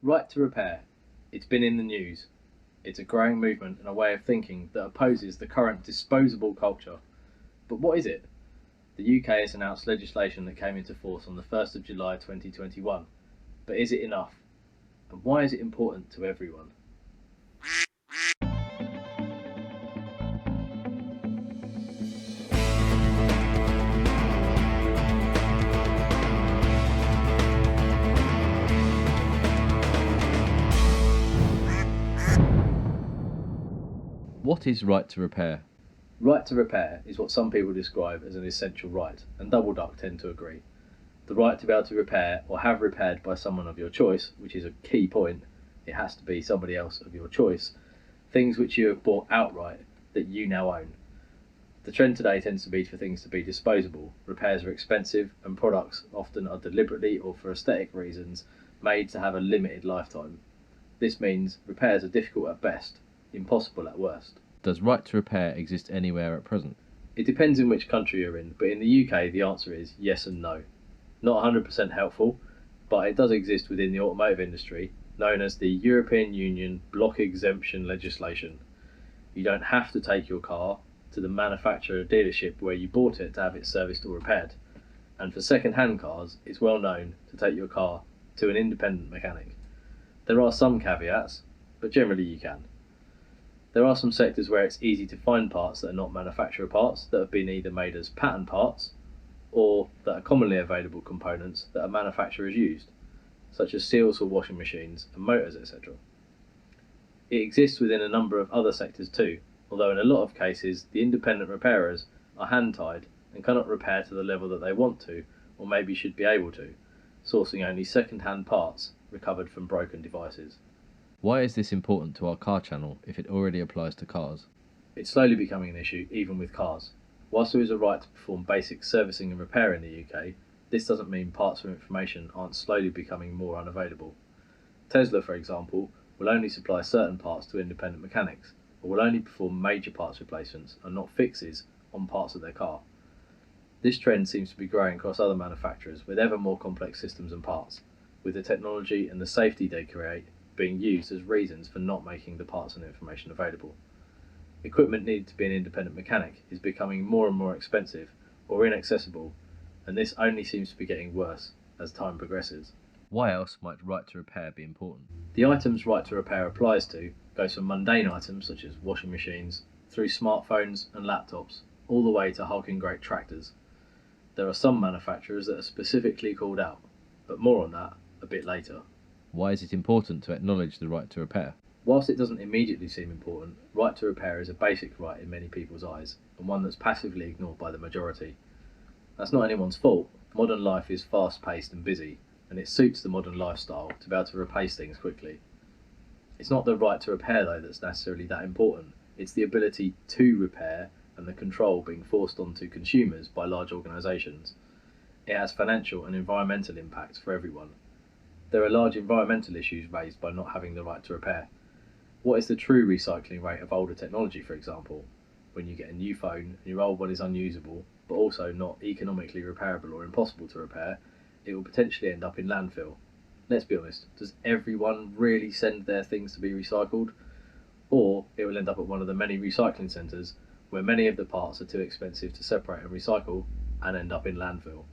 Right to repair. It's been in the news. It's a growing movement and a way of thinking that opposes the current disposable culture. But what is it? The UK has announced legislation that came into force on the 1st of July 2021. But is it enough? And why is it important to everyone? What is right to repair? Right to repair is what some people describe as an essential right, and Double Duck tend to agree. The right to be able to repair or have repaired by someone of your choice, which is a key point, it has to be somebody else of your choice, things which you have bought outright that you now own. The trend today tends to be for things to be disposable. Repairs are expensive, and products often are deliberately or for aesthetic reasons made to have a limited lifetime. This means repairs are difficult at best, impossible at worst. Does right to repair exist anywhere at present? It depends in which country you're in, but in the UK the answer is yes and no. Not 100% helpful, but it does exist within the automotive industry, known as the European Union Block Exemption legislation. You don't have to take your car to the manufacturer dealership where you bought it to have it serviced or repaired. And for second-hand cars, it's well known to take your car to an independent mechanic. There are some caveats, but generally you can. There are some sectors where it's easy to find parts that are not manufacturer parts, that have been either made as pattern parts, or that are commonly available components that a manufacturer has used, such as seals for washing machines and motors, etc. It exists within a number of other sectors too, although in a lot of cases the independent repairers are hand-tied and cannot repair to the level that they want to, or maybe should be able to, sourcing only second-hand parts recovered from broken devices. Why is this important to our car channel if it already applies to cars? It's slowly becoming an issue even with cars. Whilst there is a right to perform basic servicing and repair in the UK, this doesn't mean parts or information aren't slowly becoming more unavailable. Tesla, for example, will only supply certain parts to independent mechanics, or will only perform major parts replacements and not fixes on parts of their car. This trend seems to be growing across other manufacturers with ever more complex systems and parts, with the technology and the safety they create being used as reasons for not making the parts and information available. Equipment needed to be an independent mechanic is becoming more and more expensive or inaccessible, and this only seems to be getting worse as time progresses. Why else might right to repair be important? The items right to repair applies to goes from mundane items such as washing machines, through smartphones and laptops, all the way to hulking great tractors. There are some manufacturers that are specifically called out, but more on that a bit later. Why is it important to acknowledge the right to repair? Whilst it doesn't immediately seem important, right to repair is a basic right in many people's eyes, and one that's passively ignored by the majority. That's not anyone's fault. Modern life is fast-paced and busy, and it suits the modern lifestyle to be able to replace things quickly. It's not the right to repair though that's necessarily that important, it's the ability to repair and the control being forced onto consumers by large organisations. It has financial and environmental impacts for everyone. There are large environmental issues raised by not having the right to repair. What is the true recycling rate of older technology, for example? When you get a new phone and your old one is unusable, but also not economically repairable or impossible to repair, it will potentially end up in landfill. Let's be honest, does everyone really send their things to be recycled? Or it will end up at one of the many recycling centres where many of the parts are too expensive to separate and recycle and end up in landfill.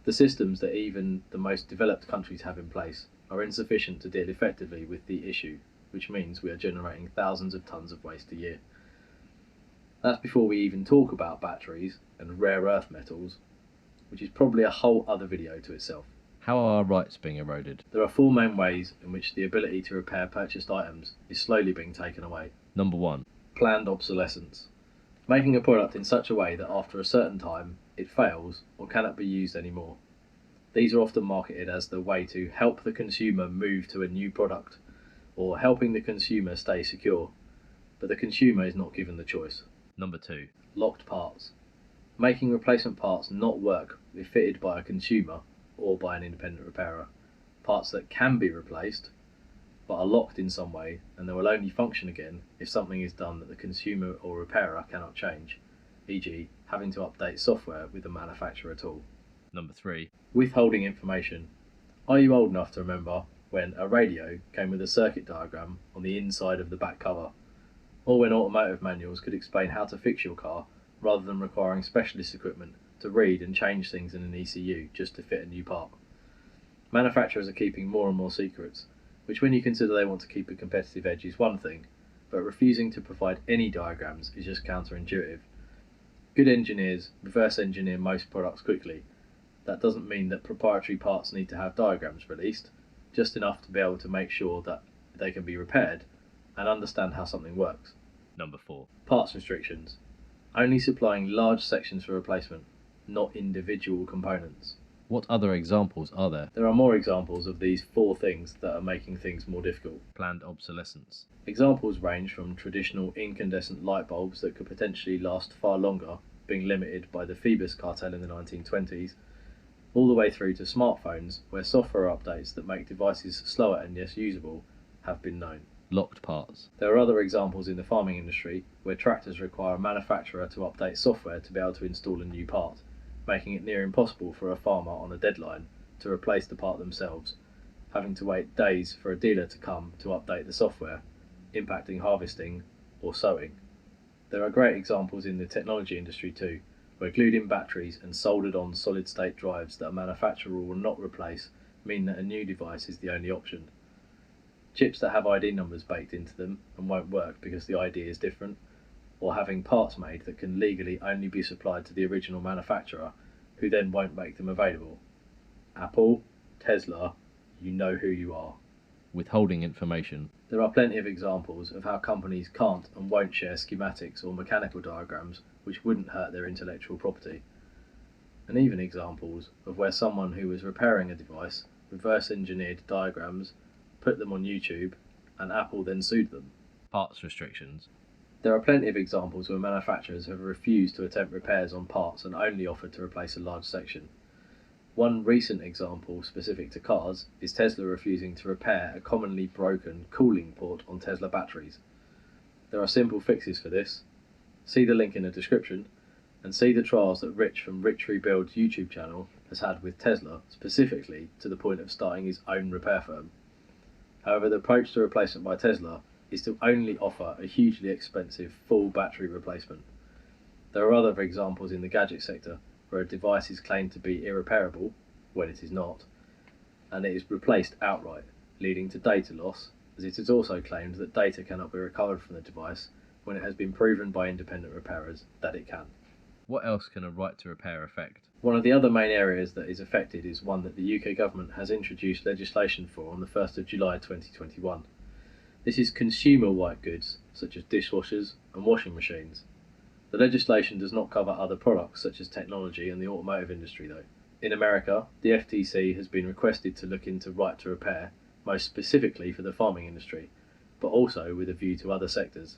The systems that even the most developed countries have in place are insufficient to deal effectively with the issue, which means we are generating thousands of tonnes of waste a year. That's before we even talk about batteries and rare earth metals, which is probably a whole other video to itself. How are our rights being eroded? There are four main ways in which the ability to repair purchased items is slowly being taken away. Number 1. Planned obsolescence. Making a product in such a way that after a certain time it fails or cannot be used anymore. These are often marketed as the way to help the consumer move to a new product, or helping the consumer stay secure, but the consumer is not given the choice. Number 2. Locked parts. Making replacement parts not work if fitted by a consumer or by an independent repairer. Parts that can be replaced but are locked in some way, and they will only function again if something is done that the consumer or repairer cannot change, e.g. having to update software with the manufacturer tool. Number 3. Withholding information. Are you old enough to remember when a radio came with a circuit diagram on the inside of the back cover, or when automotive manuals could explain how to fix your car rather than requiring specialist equipment to read and change things in an ECU just to fit a new part. Manufacturers are keeping more and more secrets, which when you consider they want to keep a competitive edge is one thing, but refusing to provide any diagrams is just counterintuitive. Good engineers reverse engineer most products quickly. That doesn't mean that proprietary parts need to have diagrams released, just enough to be able to make sure that they can be repaired and understand how something works. Number 4. Parts restrictions. Only supplying large sections for replacement, not individual components. What other examples are there? There are more examples of these 4 things that are making things more difficult. Planned obsolescence. Examples range from traditional incandescent light bulbs that could potentially last far longer, being limited by the Phoebus cartel in the 1920s, all the way through to smartphones where software updates that make devices slower and less usable have been known. Locked parts. There are other examples in the farming industry where tractors require a manufacturer to update software to be able to install a new part, making it near impossible for a farmer on a deadline to replace the part themselves, having to wait days for a dealer to come to update the software, impacting harvesting or sowing. There are great examples in the technology industry too, where glued-in batteries and soldered-on solid-state drives that a manufacturer will not replace mean that a new device is the only option. Chips that have ID numbers baked into them and won't work because the ID is different, or having parts made that can legally only be supplied to the original manufacturer, who then won't make them available. Apple, Tesla, you know who you are. Withholding information. There are plenty of examples of how companies can't and won't share schematics or mechanical diagrams which wouldn't hurt their intellectual property. And even examples of where someone who was repairing a device reverse engineered diagrams, put them on YouTube, and Apple then sued them. Parts restrictions. There are plenty of examples where manufacturers have refused to attempt repairs on parts and only offered to replace a large section. One recent example specific to cars is Tesla refusing to repair a commonly broken cooling port on Tesla batteries. There are simple fixes for this. See the link in the description, and see the trials that Rich from Rich Rebuild's YouTube channel has had with Tesla, specifically to the point of starting his own repair firm. However, the approach to replacement by Tesla is to only offer a hugely expensive full battery replacement. There are other examples in the gadget sector where a device is claimed to be irreparable, when it is not, and it is replaced outright, leading to data loss, as it is also claimed that data cannot be recovered from the device when it has been proven by independent repairers that it can. What else can a right to repair affect? One of the other main areas that is affected is one that the UK government has introduced legislation for on the 1st of July 2021. This is consumer white goods, such as dishwashers and washing machines. The legislation does not cover other products such as technology and the automotive industry though. In America, the FTC has been requested to look into right to repair, most specifically for the farming industry, but also with a view to other sectors.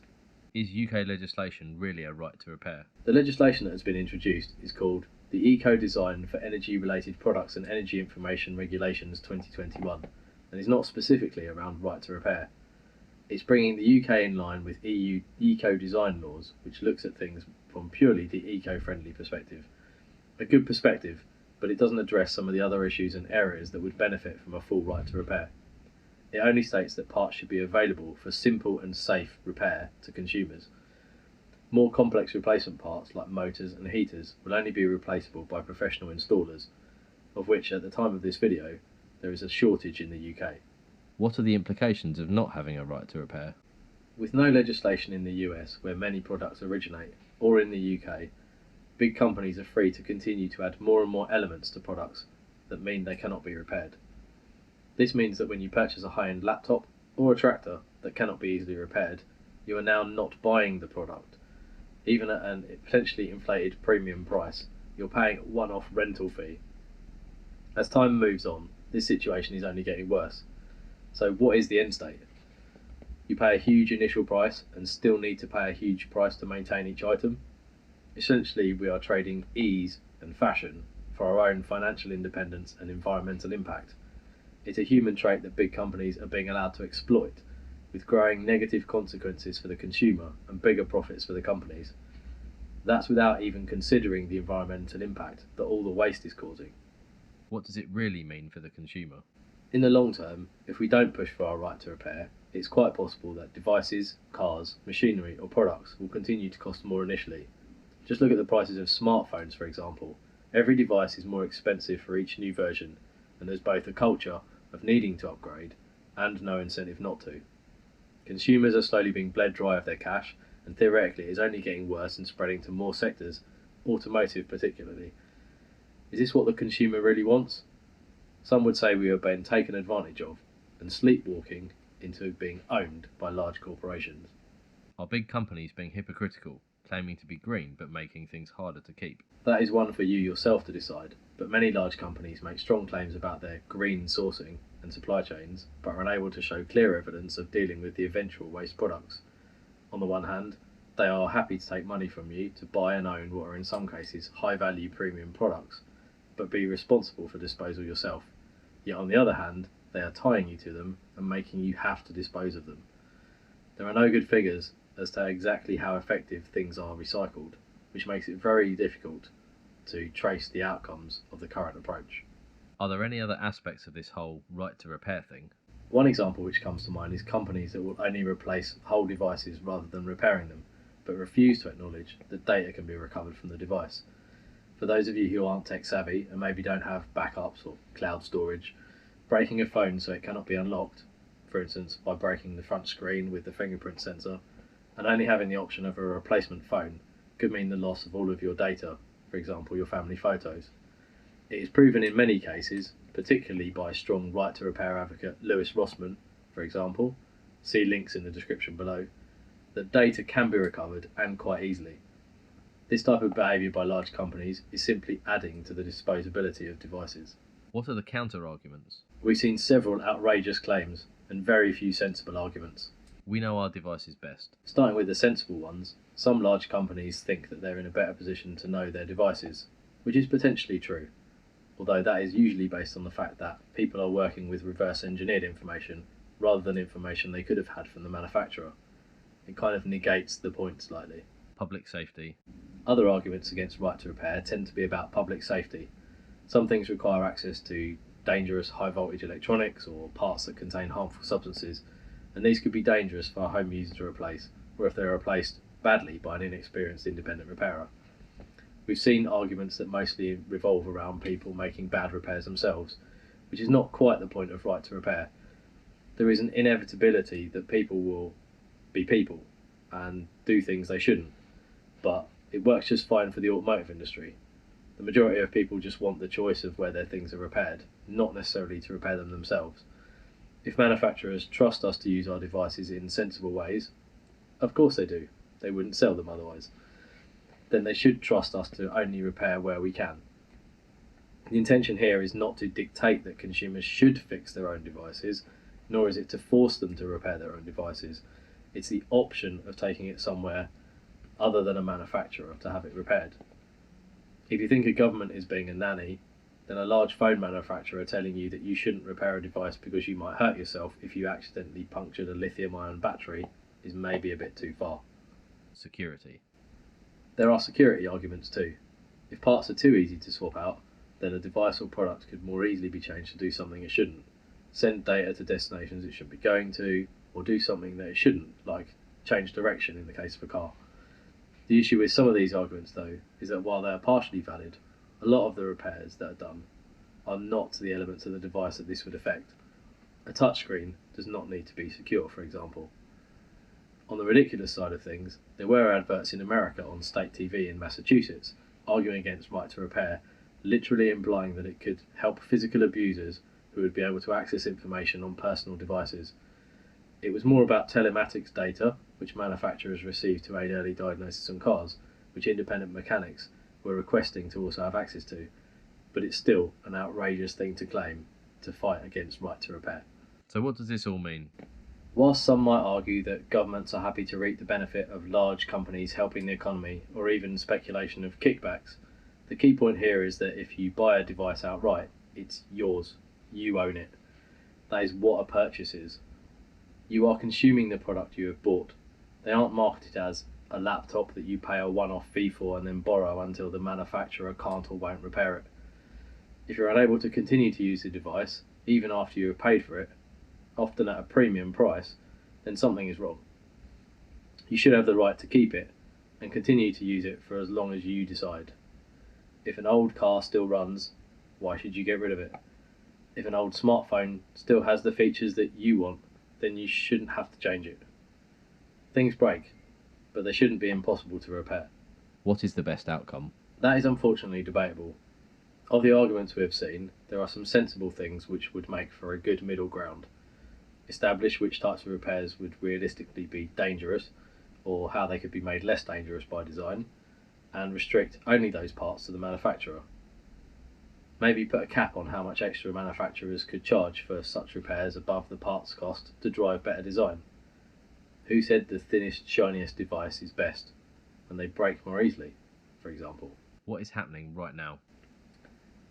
Is UK legislation really a right to repair? The legislation that has been introduced is called the Eco-Design for Energy-Related Products and Energy Information Regulations 2021, and is not specifically around right to repair. It's bringing the UK in line with EU eco-design laws, which looks at things from purely the eco-friendly perspective. A good perspective, but it doesn't address some of the other issues and areas that would benefit from a full right to repair. It only states that parts should be available for simple and safe repair to consumers. More complex replacement parts like motors and heaters will only be replaceable by professional installers, of which at the time of this video there is a shortage in the UK. What are the implications of not having a right to repair? With no legislation in the US where many products originate, or in the UK, big companies are free to continue to add more and more elements to products that mean they cannot be repaired. This means that when you purchase a high-end laptop or a tractor that cannot be easily repaired, you are now not buying the product. Even at an potentially inflated premium price, you're paying a one-off rental fee. As time moves on, this situation is only getting worse. So what is the end state? You pay a huge initial price and still need to pay a huge price to maintain each item? Essentially, we are trading ease and fashion for our own financial independence and environmental impact. It's a human trait that big companies are being allowed to exploit, with growing negative consequences for the consumer and bigger profits for the companies. That's without even considering the environmental impact that all the waste is causing. What does it really mean for the consumer? In the long term, if we don't push for our right to repair, it's quite possible that devices, cars, machinery or products will continue to cost more initially. Just look at the prices of smartphones, for example. Every device is more expensive for each new version, and there's both a culture of needing to upgrade and no incentive not to. Consumers are slowly being bled dry of their cash, and theoretically it is only getting worse and spreading to more sectors, automotive particularly. Is this what the consumer really wants? Some would say we are being taken advantage of and sleepwalking into being owned by large corporations. Are big companies being hypocritical, claiming to be green but making things harder to keep? That is one for you yourself to decide, but many large companies make strong claims about their green sourcing and supply chains, but are unable to show clear evidence of dealing with the eventual waste products. On the one hand, they are happy to take money from you to buy and own what are in some cases high-value premium products, but be responsible for disposal yourself. Yet on the other hand, they are tying you to them and making you have to dispose of them. There are no good figures as to exactly how effective things are recycled, which makes it very difficult to trace the outcomes of the current approach. Are there any other aspects of this whole right to repair thing? One example which comes to mind is companies that will only replace whole devices rather than repairing them, but refuse to acknowledge that data can be recovered from the device. For those of you who aren't tech savvy and maybe don't have backups or cloud storage, breaking a phone so it cannot be unlocked, for instance by breaking the front screen with the fingerprint sensor, and only having the option of a replacement phone could mean the loss of all of your data, for example your family photos. It is proven in many cases, particularly by strong right to repair advocate Lewis Rossman, for example, see links in the description below, that data can be recovered and quite easily. This type of behaviour by large companies is simply adding to the disposability of devices. What are the counter-arguments? We've seen several outrageous claims and very few sensible arguments. We know our devices best. Starting with the sensible ones, some large companies think that they're in a better position to know their devices, which is potentially true, although that is usually based on the fact that people are working with reverse engineered information rather than information they could have had from the manufacturer. It kind of negates the point slightly. Public safety. Other arguments against right to repair tend to be about public safety. Some things require access to dangerous high voltage electronics or parts that contain harmful substances, and these could be dangerous for a home user to replace, or if they're replaced badly by an inexperienced independent repairer. We've seen arguments that mostly revolve around people making bad repairs themselves, which is not quite the point of right to repair. There is an inevitability that people will be people and do things they shouldn't, but it works just fine for the automotive industry. The majority of people just want the choice of where their things are repaired, not necessarily to repair them themselves. If manufacturers trust us to use our devices in sensible ways, of course they do, they wouldn't sell them otherwise, then they should trust us to only repair where we can. The intention here is not to dictate that consumers should fix their own devices, nor is it to force them to repair their own devices. It's the option of taking it somewhere other than a manufacturer to have it repaired. If you think a government is being a nanny, then a large phone manufacturer telling you that you shouldn't repair a device because you might hurt yourself if you accidentally punctured a lithium-ion battery is maybe a bit too far. Security. There are security arguments too. If parts are too easy to swap out, then a device or product could more easily be changed to do something it shouldn't, send data to destinations it shouldn't be going to, or do something that it shouldn't, like change direction in the case of a car. The issue with some of these arguments, though, is that while they are partially valid, a lot of the repairs that are done are not to the elements of the device that this would affect. A touchscreen does not need to be secure, for example. On the ridiculous side of things, there were adverts in America on state TV in Massachusetts arguing against right to repair, literally implying that it could help physical abusers who would be able to access information on personal devices. It was more about telematics data, which manufacturers receive to aid early diagnosis on cars, which independent mechanics were requesting to also have access to, but it's still an outrageous thing to claim to fight against right to repair. So what does this all mean? Whilst some might argue that governments are happy to reap the benefit of large companies helping the economy, or even speculation of kickbacks, the key point here is that if you buy a device outright, it's yours. You own it. That is what a purchase is. You are consuming the product you have bought. They aren't marketed as a laptop that you pay a one-off fee for and then borrow until the manufacturer can't or won't repair it. If you're unable to continue to use the device, even after you have paid for it, often at a premium price, then something is wrong. You should have the right to keep it and continue to use it for as long as you decide. If an old car still runs, why should you get rid of it? If an old smartphone still has the features that you want, then you shouldn't have to change it. Things break, but they shouldn't be impossible to repair. What is the best outcome? That is unfortunately debatable. Of the arguments we have seen, there are some sensible things which would make for a good middle ground. Establish which types of repairs would realistically be dangerous, or how they could be made less dangerous by design, and restrict only those parts to the manufacturer. Maybe put a cap on how much extra manufacturers could charge for such repairs above the parts cost to drive better design. Who said the thinnest, shiniest device is best when they break more easily, for example? What is happening right now?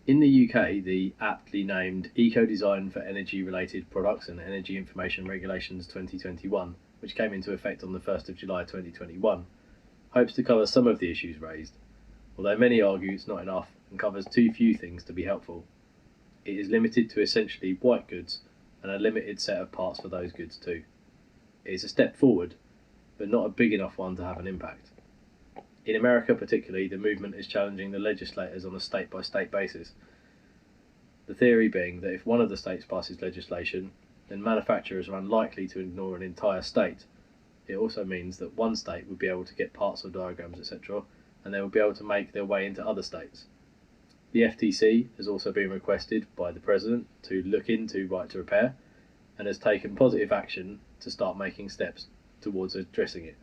In the UK, the aptly named Eco-Design for Energy-Related Products and Energy Information Regulations 2021, which came into effect on the 1st of July 2021, hopes to cover some of the issues raised, although many argue it's not enough and covers too few things to be helpful. It is limited to essentially white goods and a limited set of parts for those goods too. It is a step forward, but not a big enough one to have an impact. In America particularly, the movement is challenging the legislators on a state-by-state basis. The theory being that if one of the states passes legislation, then manufacturers are unlikely to ignore an entire state. It also means that one state would be able to get parts or diagrams, etc., and they will be able to make their way into other states. The FTC has also been requested by the President to look into right to repair, and has taken positive action to start making steps towards addressing it.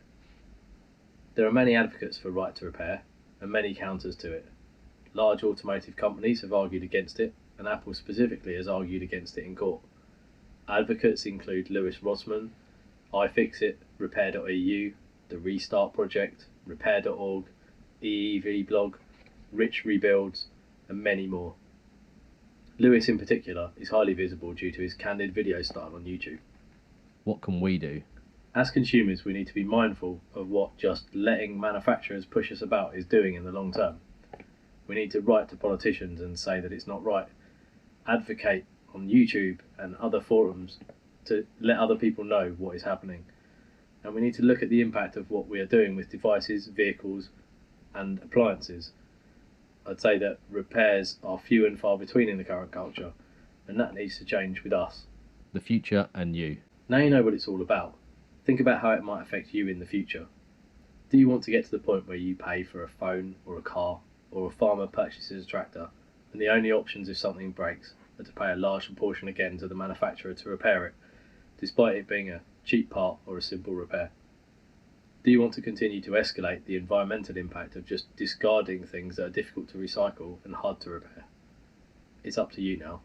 There are many advocates for right to repair, and many counters to it. Large automotive companies have argued against it, and Apple specifically has argued against it in court. Advocates include Lewis Rossman, iFixit, Repair.eu, the Restart Project, Repair.org, EEV Blog, Rich Rebuilds, and many more. Lewis in particular is highly visible due to his candid video style on YouTube. What can we do? As consumers, we need to be mindful of what just letting manufacturers push us about is doing in the long term. We need to write to politicians and say that it's not right. Advocate on YouTube and other forums to let other people know what is happening. And we need to look at the impact of what we are doing with devices, vehicles, and appliances. I'd say that repairs are few and far between in the current culture, and that needs to change with us. The future and you. Now you know what it's all about. Think about how it might affect you in the future. Do you want to get to the point where you pay for a phone or a car, or a farmer purchases a tractor, and the only options if something breaks are to pay a large proportion again to the manufacturer to repair it, despite it being a cheap part or a simple repair? Do you want to continue to escalate the environmental impact of just discarding things that are difficult to recycle and hard to repair? It's up to you now.